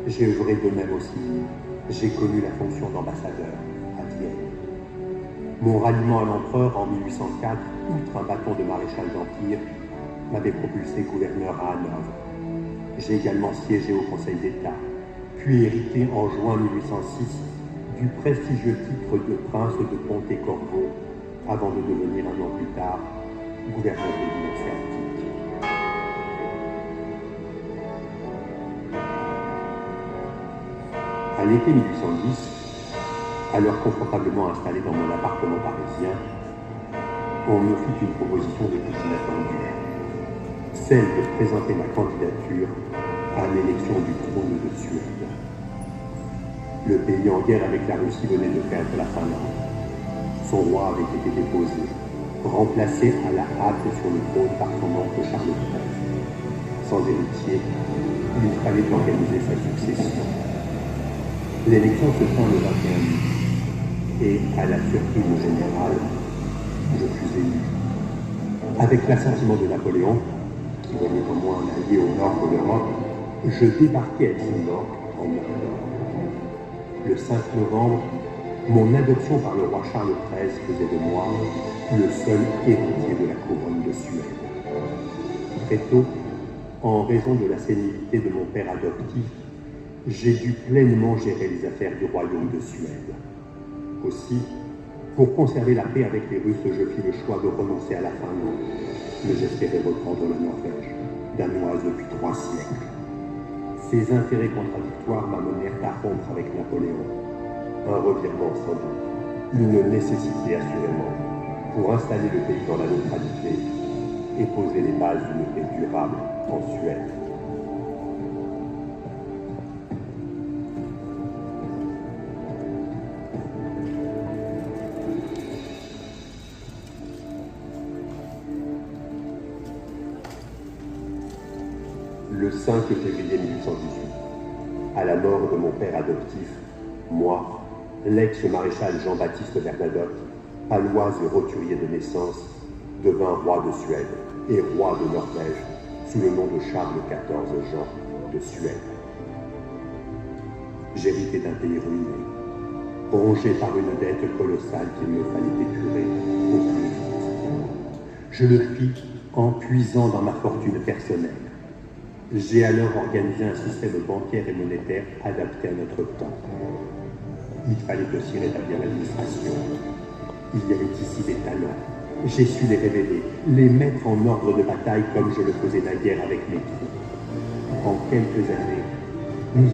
J'ai œuvré de même aussi. J'ai connu la fonction d'ambassadeur à Vienne. Mon ralliement à l'empereur en 1804, outre un bâton de maréchal d'Empire, m'avait propulsé gouverneur à Hanovre. J'ai également siégé au Conseil d'État, puis hérité en juin 1806 du prestigieux titre de prince de Ponte-Corvo, avant de devenir un an plus tard gouverneur de l'Union Celtique. À l'été 1810, alors confortablement installé dans mon appartement parisien, on me fit une proposition de plus inattendue, celle de présenter ma candidature à l'élection du trône de Suède. Le pays en guerre avec la Russie venait de perdre la Finlande. Son roi avait été déposé, remplacé à la hâte sur le trône par son oncle Charles XIII. Sans héritier, il fallait organiser sa succession. L'élection se tint le 21 août, et à la surprise générale, je fus élu. Avec l'assentiment de Napoléon, qui voyait en moi un allié au nord de l'Europe, je débarquai à Helsingborg en octobre. Le 5 novembre, mon adoption par le roi Charles XIII faisait de moi le seul héritier de la couronne de Suède. Très tôt, en raison de la sénilité de mon père adoptif, j'ai dû pleinement gérer les affaires du royaume de Suède. Aussi, pour conserver la paix avec les Russes, je fis le choix de renoncer à la Finlande, mais j'espérais reprendre la Norvège, danoise depuis 3 siècles. Ces intérêts contradictoires m'amenèrent à rompre avec Napoléon. Un revirement sans doute, une nécessité assurément, pour installer le pays dans la neutralité et poser les bases d'une paix durable en Suède. Le 5 février 1818, à la mort de mon père adoptif, moi, l'ex-maréchal Jean-Baptiste Bernadotte, palois et roturier de naissance, devint roi de Suède et roi de Norvège sous le nom de Charles XIV Jean de Suède. J'héritais d'un pays ruiné, rongé par une dette colossale qu'il me fallait épurer au plus vite. Je le fis en puisant dans ma fortune personnelle. J'ai alors organisé un système bancaire et monétaire adapté à notre temps. Il fallait aussi rétablir l'administration. Il y avait ici des talents. J'ai su les révéler, les mettre en ordre de bataille comme je le faisais naguère avec mes troupes. En quelques années,